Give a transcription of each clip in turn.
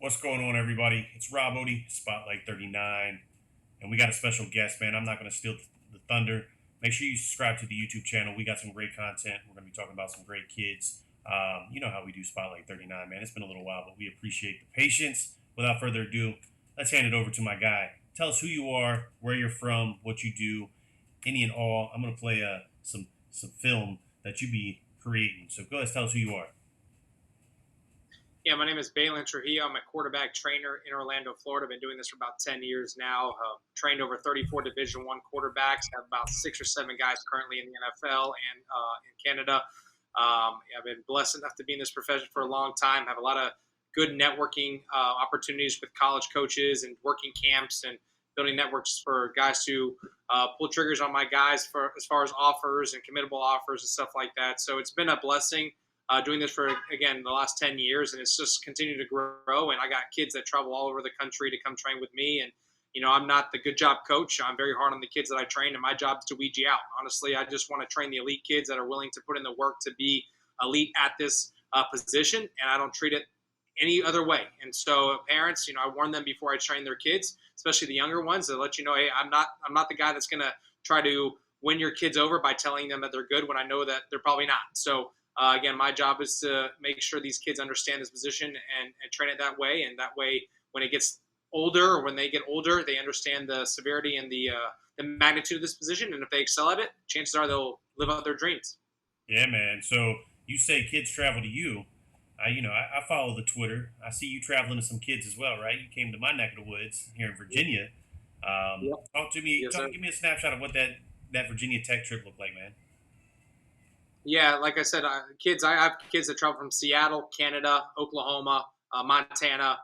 What's going on, everybody? It's Rob Otey, Spotlight 39, and we got a special guest, man. I'm not going to steal the thunder. Make sure you subscribe to the YouTube channel. We got some great content. We're going to be talking about some great kids. You know how we do Spotlight 39, man. It's been a little while, but we appreciate the patience. Without further ado, let's hand it over to my guy. Tell us who you are, where you're from, what you do, any and all. I'm going to play some film that you be creating. So go ahead, tell us who you are. Yeah, my name is Baylin Trujillo. I'm a quarterback trainer in Orlando, Florida. I've been doing this for about 10 years now. Trained over 34 Division I quarterbacks. Have about 6 or 7 guys currently in the NFL and in Canada. I've been blessed enough to be in this profession for a long time. Have a lot of good networking opportunities with college coaches and working camps and building networks for guys to pull triggers on my guys for as far as offers and committable offers and stuff like that. So it's been a blessing doing this for, again, the last 10 years, and it's just continued to grow. And I got kids that travel all over the country to come train with me. And, I'm not the good job coach. I'm very hard on the kids that I train, and my job is to weed you out. Honestly, I just want to train the elite kids that are willing to put in the work to be elite at this position, and I don't treat it any other way. And so parents, I warn them before I train their kids, especially the younger ones, to let you know, hey, I'm not the guy that's going to try to win your kids over by telling them that they're good when I know that they're probably not. So again, my job is to make sure these kids understand this position and train it that way. And that way, when it gets older or when they get older, they understand the severity and the magnitude of this position. And if they excel at it, chances are they'll live out their dreams. Yeah, man. So you say kids travel to you. I follow the Twitter. I see you traveling to some kids as well, right? You came to my neck of the woods here in Virginia. Yep. Talk to me. Yes, sir. Give me a snapshot of what that Virginia Tech trip looked like, man. Yeah, like I said, I have kids that travel from Seattle, Canada, Oklahoma, Montana,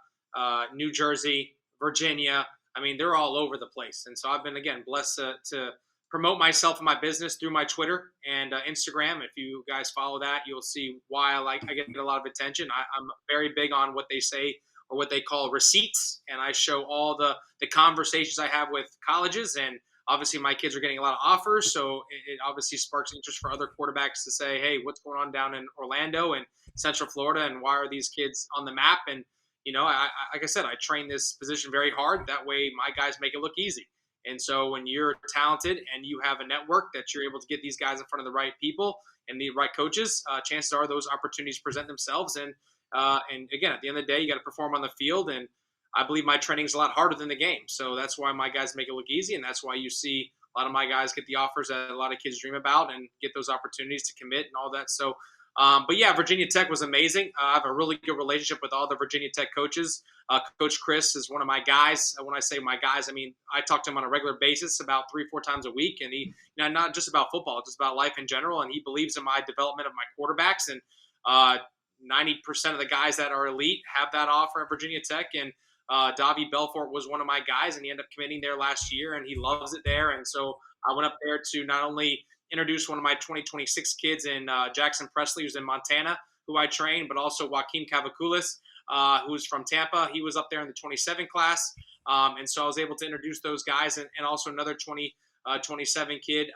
New Jersey, Virginia. I mean, they're all over the place. And so I've been, again, blessed to promote myself and my business through my Twitter and Instagram. If you guys follow that, you'll see why I get a lot of attention. I'm very big on what they say or what they call receipts. And I show all the conversations I have with colleges, and obviously my kids are getting a lot of offers, so it obviously sparks interest for other quarterbacks to say, hey, what's going on down in Orlando and Central Florida, and why are these kids on the map? And like I said, I train this position very hard. That way my guys make it look easy. And so when you're talented and you have a network that you're able to get these guys in front of the right people and the right coaches, chances are those opportunities present themselves. And again, at the end of the day, you got to perform on the field. And I believe my training is a lot harder than the game. So that's why my guys make it look easy. And that's why you see a lot of my guys get the offers that a lot of kids dream about and get those opportunities to commit and all that. So, but yeah, Virginia Tech was amazing. I have a really good relationship with all the Virginia Tech coaches. Coach Chris is one of my guys. When I say my guys, I mean, I talk to him on a regular basis about 3 or 4 times a week. And he, not just about football, just about life in general. And he believes in my development of my quarterbacks. And 90% of the guys that are elite have that offer at Virginia Tech. And Davy Belfort was one of my guys, and he ended up committing there last year, and he loves it there. And so I went up there to not only introduce one of my 2026 kids in Jackson Presley, who's in Montana, who I trained, but also Joaquin Cavaculis, who's from Tampa. He was up there in the 27 class. And so I was able to introduce those guys and also another 27 kid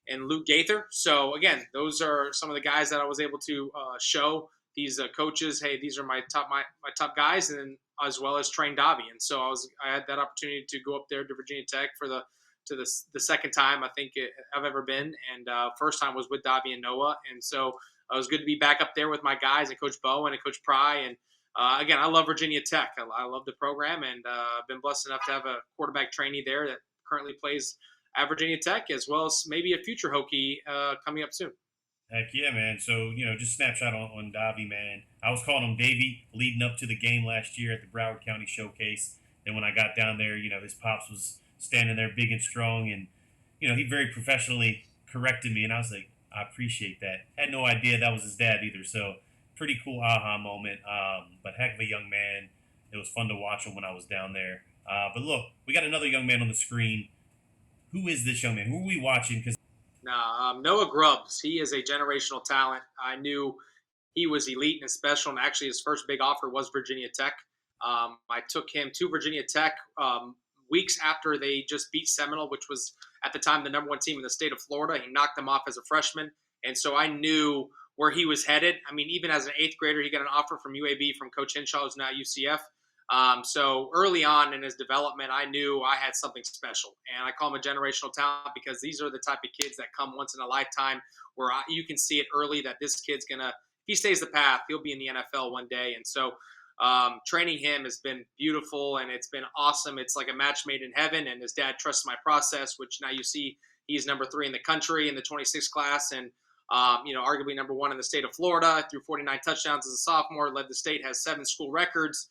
and Luke Gaither. So, again, those are some of the guys that I was able to show these coaches, hey, these are my top guys, and then as well as train Davy. And so I had that opportunity to go up there to Virginia Tech for the second time I think I've ever been, and first time was with Davy and Noah. And so it was good to be back up there with my guys and Coach Bowen and Coach Pry. And again, I love Virginia Tech. I love the program, and I've been blessed enough to have a quarterback trainee there that currently plays at Virginia Tech, as well as maybe a future Hokie coming up soon. Heck yeah, man. So, just snapshot on Davy, man. I was calling him Davy leading up to the game last year at the Broward County Showcase. Then when I got down there, his pops was standing there big and strong, and, he very professionally corrected me, and I was like, I appreciate that. Had no idea that was his dad either, so pretty cool aha moment. But heck of a young man. It was fun to watch him when I was down there. But look, we got another young man on the screen. Who is this young man? Who are we watching? Because Noah Grubbs. He is a generational talent. I knew he was elite and special, and actually his first big offer was Virginia Tech. I took him to Virginia Tech weeks after they just beat Seminole, which was at the time the #1 team in the state of Florida. He knocked them off as a freshman, and so I knew where he was headed. I mean, even as an eighth grader, he got an offer from UAB from Coach Hinshaw, who's now at UCF. So early on in his development, I knew I had something special, and I call him a generational talent because these are the type of kids that come once in a lifetime, where you can see it early that this kid's gonna, if he stays the path, he'll be in the NFL one day. And so training him has been beautiful and it's been awesome. It's like a match made in heaven, and his dad trusts my process, which now you see he's number 3 in the country in the 26 class, and arguably number 1 in the state of Florida. Threw 49 touchdowns as a sophomore, led the state, has 7 school records.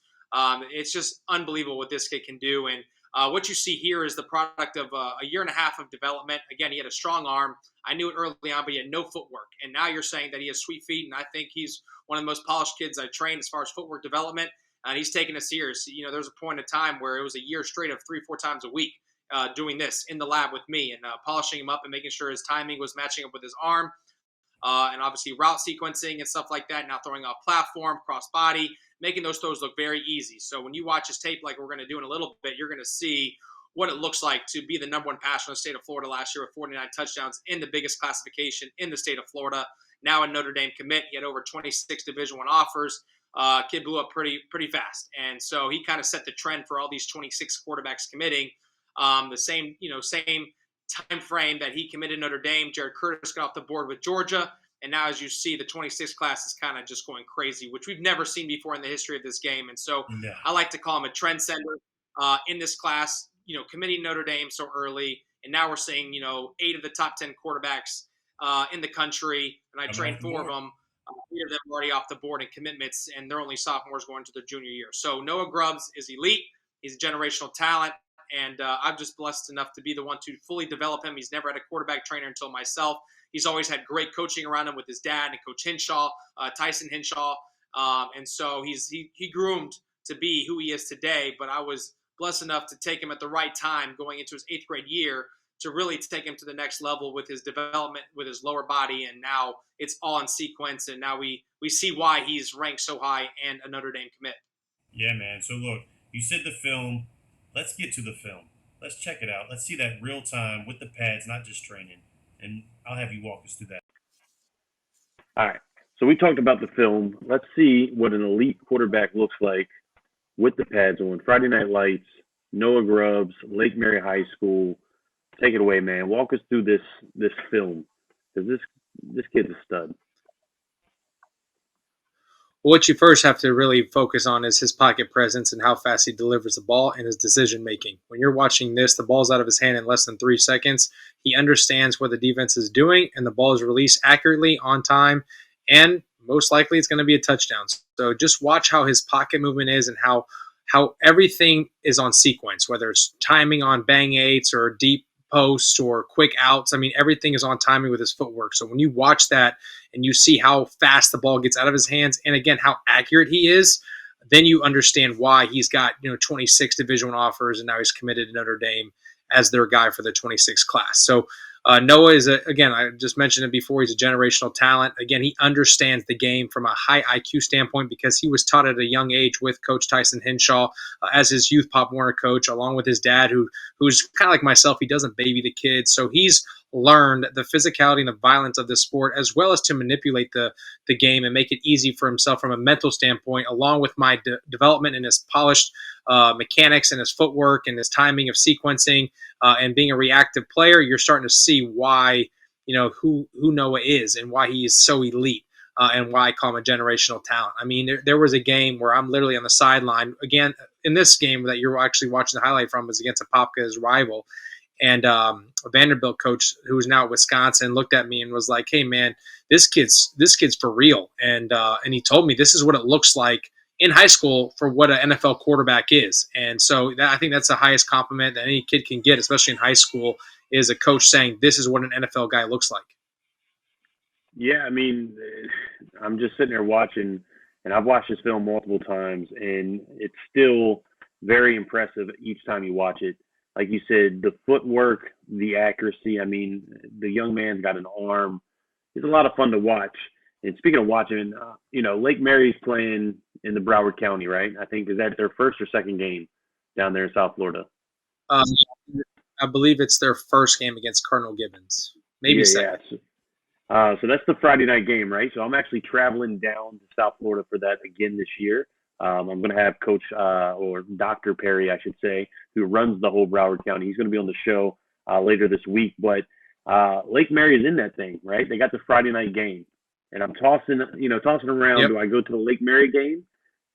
It's just unbelievable what this kid can do. And what you see here is the product of a year and a half of development. Again, he had a strong arm. I knew it early on, but he had no footwork. And now you're saying that he has sweet feet, and I think he's one of the most polished kids I trained as far as footwork development. And he's taken it serious. There's a point in time where it was a year straight of 3-4 times a week doing this in the lab with me and polishing him up and making sure his timing was matching up with his arm. And obviously route sequencing and stuff like that. Now throwing off platform, cross body, making those throws look very easy. So when you watch his tape, like we're going to do in a little bit, you're going to see what it looks like to be the number 1 passer in the state of Florida last year with 49 touchdowns in the biggest classification in the state of Florida. Now a Notre Dame commit, he had over 26 Division I offers. Kid blew up pretty fast, and so he kind of set the trend for all these 26 quarterbacks committing. The same time frame that he committed Notre Dame, Jared Curtis got off the board with Georgia. And now, as you see, the 26 class is kind of just going crazy, which we've never seen before in the history of this game. And so I like to call him a trendsetter in this class, committing Notre Dame so early. And now we're seeing, 8 of the top 10 quarterbacks in the country. And I trained 4 of them. 3 of them already off the board in commitments, and they're only sophomores going to their junior year. So Noah Grubbs is elite. He's a generational talent. And I'm just blessed enough to be the one to fully develop him. He's never had a quarterback trainer until myself. He's always had great coaching around him with his dad and Coach Hinshaw, Tyson Hinshaw. And so he groomed to be who he is today. But I was blessed enough to take him at the right time going into his 8th grade year to really take him to the next level with his development, with his lower body. And now it's all in sequence. And now we see why he's ranked so high and a Notre Dame commit. Yeah, man. So look, you said the film. Let's get to the film. Let's check it out. Let's see that real time with the pads, not just training. And I'll have you walk us through that. All right. So we talked about the film. Let's see what an elite quarterback looks like with the pads on. Friday Night Lights, Noah Grubbs, Lake Mary High School. Take it away, man. Walk us through this film, because this kid's a stud. What you first have to really focus on is his pocket presence and how fast he delivers the ball and his decision making. When you're watching this, the ball's out of his hand in less than 3 seconds. He understands what the defense is doing, and the ball is released accurately, on time, and most likely it's going to be a touchdown. So just watch how his pocket movement is and how everything is on sequence, whether it's timing on bang eights or deep posts or quick outs. I mean, everything is on timing with his footwork. So when you watch that and you see how fast the ball gets out of his hands, and again, how accurate he is, then you understand why he's got 26 Division I offers, and now he's committed to Notre Dame as their guy for the 26 class. So Noah is, again, I just mentioned it before, he's a generational talent. Again, he understands the game from a high IQ standpoint because he was taught at a young age with Coach Tyson Hinshaw as his youth Pop Warner coach, along with his dad, who's kind of like myself. He doesn't baby the kids. So he's learned the physicality and the violence of the sport, as well as to manipulate the game and make it easy for himself from a mental standpoint, along with my development and his polished mechanics and his footwork and his timing of sequencing and being a reactive player. You're starting to see why, who Noah is and why he is so elite and why I call him a generational talent. I mean, there was a game where I'm literally on the sideline. Again, in this game that you're actually watching the highlight from was against Apopka's rival. And a Vanderbilt coach who's now at Wisconsin looked at me and was like, "Hey, man, this kid's for real." And he told me this is what it looks like in high school for what an NFL quarterback is. And so I think that's the highest compliment that any kid can get, especially in high school, is a coach saying this is what an NFL guy looks like. Yeah, I mean, I'm just sitting there watching, and I've watched this film multiple times, and it's still very impressive each time you watch it. Like you said, the footwork, the accuracy. I mean, the young man's got an arm. It's a lot of fun to watch. And speaking of watching, Lake Mary's playing in the Broward County, right? I think, is that their first or second game down there in South Florida? I believe it's their first game against Cardinal Gibbons. Maybe second. Yeah. So that's the Friday night game, right? So I'm actually traveling down to South Florida for that again this year. I'm going to have Coach or Dr. Perry, I should say, who runs the whole Broward County. He's going to be on the show later this week. But Lake Mary is in that thing, right? They got the Friday night game, and I'm tossing around. Yep. Do I go to the Lake Mary game?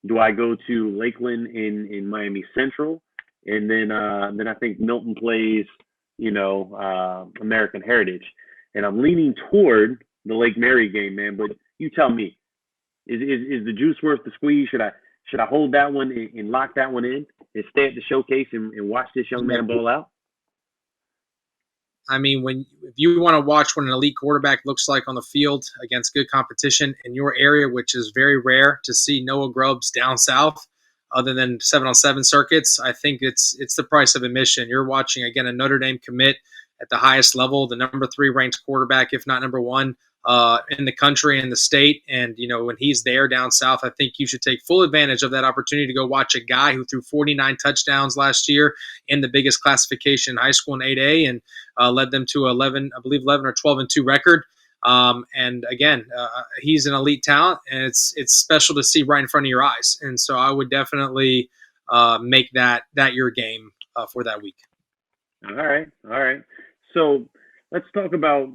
Do I go to Lakeland in Miami Central? And then I think Milton plays, American Heritage. And I'm leaning toward the Lake Mary game, man. But you tell me, is the juice worth the squeeze? Should I hold that one and lock that one in and stay at the showcase and watch this young man ball out? I mean, if you want to watch what an elite quarterback looks like on the field against good competition in your area, which is very rare to see Noah Grubbs down south, other than 7-on-7 circuits, I think it's the price of admission. You're watching again a Notre Dame commit at the highest level, the number 3 ranked quarterback, if not number 1 in the country and the state. And when he's there down south, I think you should take full advantage of that opportunity to go watch a guy who threw 49 touchdowns last year in the biggest classification in high school in 8A and led them to 11 or 12-2 record. And again, he's an elite talent, and it's special to see right in front of your eyes. And so I would definitely make that your game for that week. All right. So let's talk about.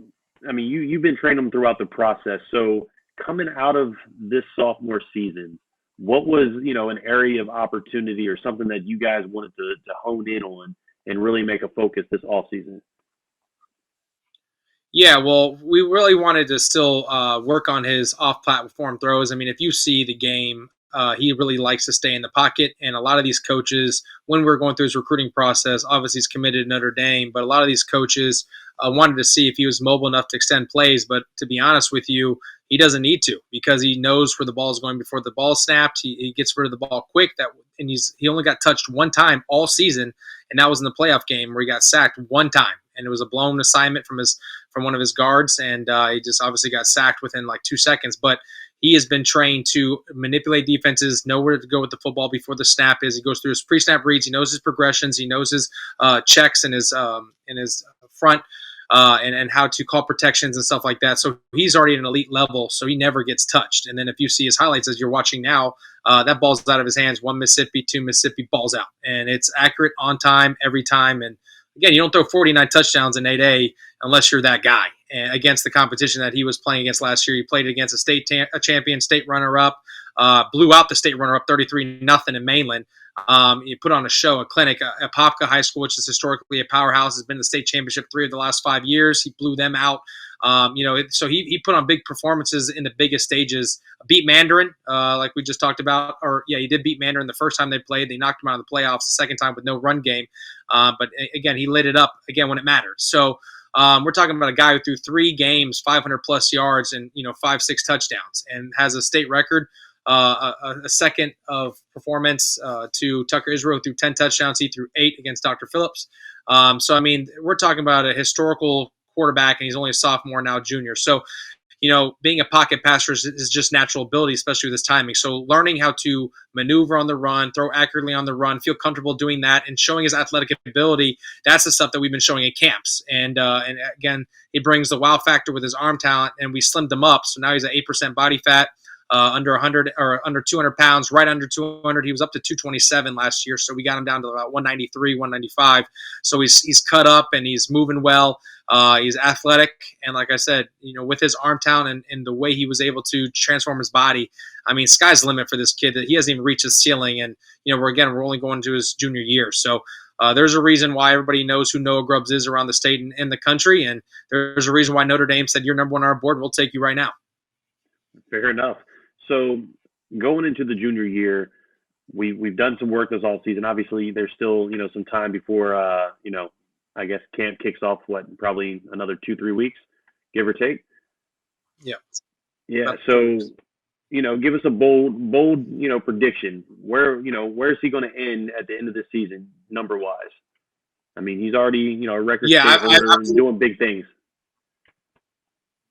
I mean, you've been training them throughout the process. So coming out of this sophomore season, what was an area of opportunity or something that you guys wanted to hone in on and really make a focus this off season? Yeah, well, we really wanted to still work on his off-platform throws. I mean, if you see the game, he really likes to stay in the pocket. And a lot of these coaches, when we're going through his recruiting process, obviously he's committed to Notre Dame, but a lot of these coaches wanted to see if he was mobile enough to extend plays. But to be honest with you, he doesn't need to because he knows where the ball is going before the ball snapped. He gets rid of the ball quick. And he only got touched one time all season, and that was in the playoff game where he got sacked one time. And it was a blown assignment from one of his guards, and he just obviously got sacked within like 2 seconds. But he has been trained to manipulate defenses, know where to go with the football before the snap is. He goes through his pre-snap reads. He knows his progressions. He knows his checks and his front and how to call protections and stuff like that. So he's already at an elite level, so he never gets touched. And then if you see his highlights as you're watching now, that ball's out of his hands. 1 Mississippi, 2 Mississippi, ball's out. And it's accurate, on time, every time. And again, you don't throw 49 touchdowns in 8A unless you're that guy. And against the competition that he was playing against last year, he played against a state champion, state runner-up, blew out the state runner-up 33-0 in Mainland. He put on a show, a clinic at Popka High School, which is historically a powerhouse, has been in the state championship 3 of the last 5 years. He blew them out. So he put on big performances in the biggest stages. Beat Mandarin, like we just talked about, he did beat Mandarin the first time they played. They knocked him out of the playoffs the second time with no run game. But again, he lit it up again when it mattered. So we're talking about a guy who threw 3 games, 500 plus yards, and 5-6 touchdowns, and has a state record. A second of performance to Tucker Israel, threw 10 touchdowns. He threw 8 against Dr. Phillips. So I mean, we're talking about a historical quarterback, and he's only a sophomore now, junior. So, being a pocket passer is just natural ability, especially with his timing. So learning how to maneuver on the run, throw accurately on the run, feel comfortable doing that, and showing his athletic ability, that's the stuff that we've been showing at camps. And again, he brings the wow factor with his arm talent, and we slimmed him up. So now he's at 8% body fat. Under 100 or under 200 pounds, right under 200. He was up to 227 last year, so we got him down to about 193, 195. So he's cut up and he's moving well. He's athletic, and like I said, with his arm talent and the way he was able to transform his body, I mean, sky's the limit for this kid. That he hasn't even reached his ceiling, and we're only going to his junior year. So there's a reason why everybody knows who Noah Grubbs is around the state and in the country, and there's a reason why Notre Dame said you're number 1 on our board. We'll take you right now. Fair enough. So going into the junior year, we've done some work this all season. Obviously, there's still some time before I guess camp kicks off. Probably another 2-3 weeks, give or take. Yeah. So give us a bold prediction. Where is he going to end at the end of the season, number wise? I mean, he's already a record holder and doing big things.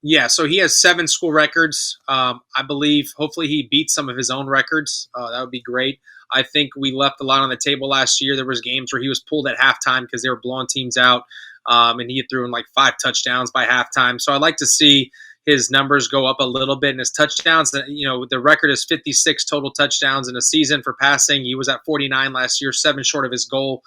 Yeah, so he has 7 school records. I believe hopefully he beats some of his own records. That would be great. I think we left a lot on the table last year. There was games where he was pulled at halftime because they were blowing teams out, and he threw in like 5 touchdowns by halftime. So I'd like to see his numbers go up a little bit in his touchdowns. The record is 56 total touchdowns in a season for passing. He was at 49 last year, 7 short of his goal.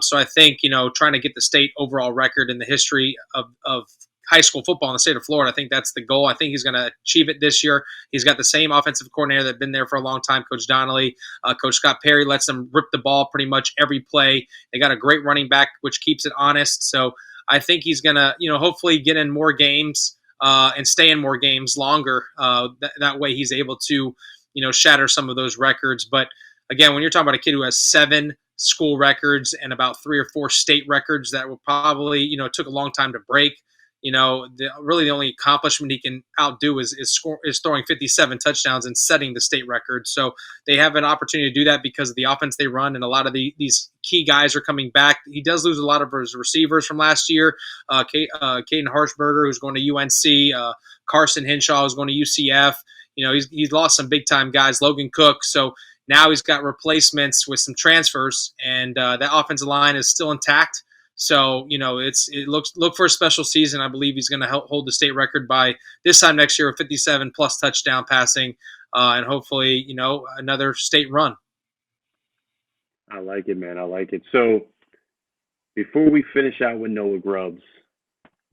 So I think, trying to get the state overall record in the history of high school football in the state of Florida, I think that's the goal. I think he's going to achieve it this year. He's got the same offensive coordinator that's been there for a long time, Coach Donnelly. Coach Scott Perry lets them rip the ball pretty much every play. They got a great running back, which keeps it honest. So I think he's going to, hopefully get in more games and stay in more games longer. That way he's able to, shatter some of those records. But again, when you're talking about a kid who has 7 school records and about 3 or 4 state records that will probably, took a long time to break, really the only accomplishment he can outdo is throwing 57 touchdowns and setting the state record. So they have an opportunity to do that because of the offense they run, and a lot of these key guys are coming back. He does lose a lot of his receivers from last year. Caden Harshberger, who's going to UNC, Carson Hinshaw, who's going to UCF. He's lost some big time guys. Logan Cook. So now he's got replacements with some transfers, and that offensive line is still intact. So, look for a special season. I believe he's going to hold the state record by this time next year with 57 plus touchdown passing, and hopefully, another state run. I like it, man. I like it. So before we finish out with Noah Grubbs,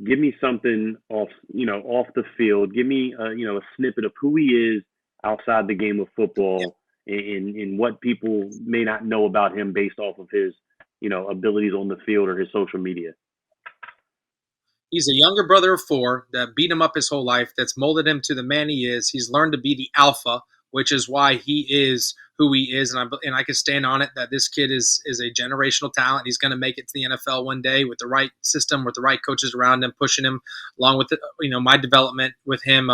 give me something off the field. Give me, a snippet of who he is outside the game of football, and what people may not know about him based off of his abilities on the field or his social media. He's a younger brother of 4 that beat him up his whole life, that's molded him to the man he is. He's learned to be the alpha, which is why he is who he is. And I can stand on it that this kid is a generational talent. He's going to make it to the NFL one day with the right system, with the right coaches around him, pushing him along with, my development with him.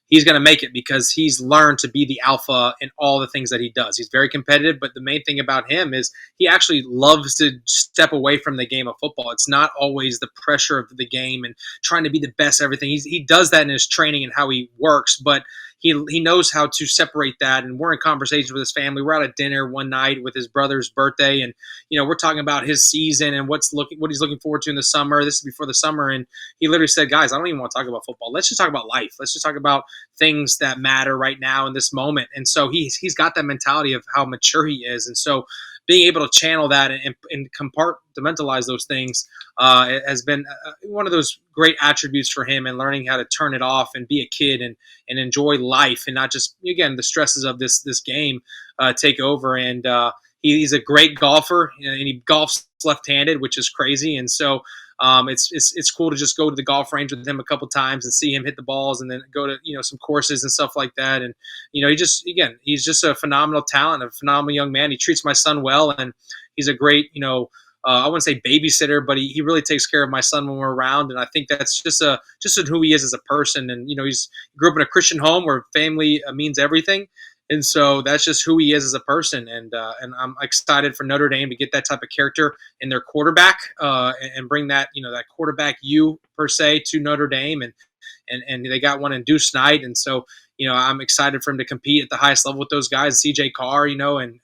He's going to make it because he's learned to be the alpha in all the things that he does. He's very competitive, but the main thing about him is he actually loves to step away from the game of football. It's not always the pressure of the game and trying to be the best at everything. He does that in his training and how he works, but he knows how to separate that. And we're in conversations with his family. We're out at dinner one night with his brother's birthday, and we're talking about his season and what he's looking forward to in the summer. This is before the summer, and he literally said, "Guys, I don't even want to talk about football. Let's just talk about life. Let's just talk about things that matter right now in this moment." And so he's got that mentality of how mature he is, and so being able to channel that and compartmentalize those things has been one of those great attributes for him, and learning how to turn it off and be a kid and enjoy life, and not just, again, the stresses of this game take over. And he's a great golfer, and he golfs left-handed, which is crazy. And so it's cool to just go to the golf range with him a couple times and see him hit the balls, and then go to some courses and stuff like that. And he's just a phenomenal talent, a phenomenal young man. He treats my son well, and he's a great I wouldn't say babysitter, but he really takes care of my son when we're around. And I think that's just who he is as a person. And he grew up in a Christian home where family means everything. And so that's just who he is as a person. And I'm excited for Notre Dame to get that type of character in their quarterback and bring that, that quarterback per se to Notre Dame. And they got one in Deuce Knight. And so, I'm excited for him to compete at the highest level with those guys, CJ Carr, and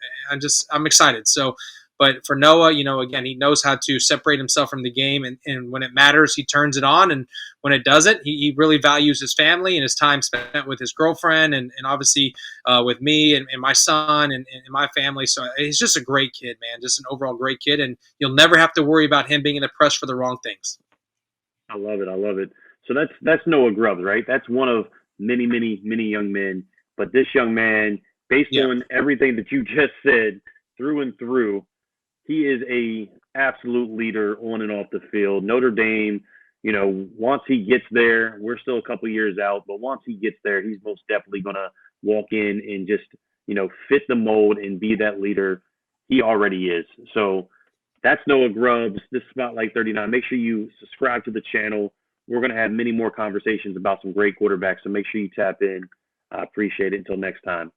I'm excited. So, but for Noah, again, he knows how to separate himself from the game, and when it matters, he turns it on, and when it doesn't, he really values his family and his time spent with his girlfriend, and obviously with me and my son and my family. So he's just a great kid, man, just an overall great kid, and you'll never have to worry about him being in the press for the wrong things. I love it. So that's Noah Grubbs, right? That's one of many, many, many young men. But this young man, based on everything that you just said, through and through, he is a absolute leader on and off the field. Notre Dame, once he gets there, we're still a couple years out, but once he gets there, he's most definitely going to walk in and just, fit the mold and be that leader. He already is. So that's Noah Grubbs. This is Spotlight 39. Make sure you subscribe to the channel. We're going to have many more conversations about some great quarterbacks, so make sure you tap in. I appreciate it. Until next time.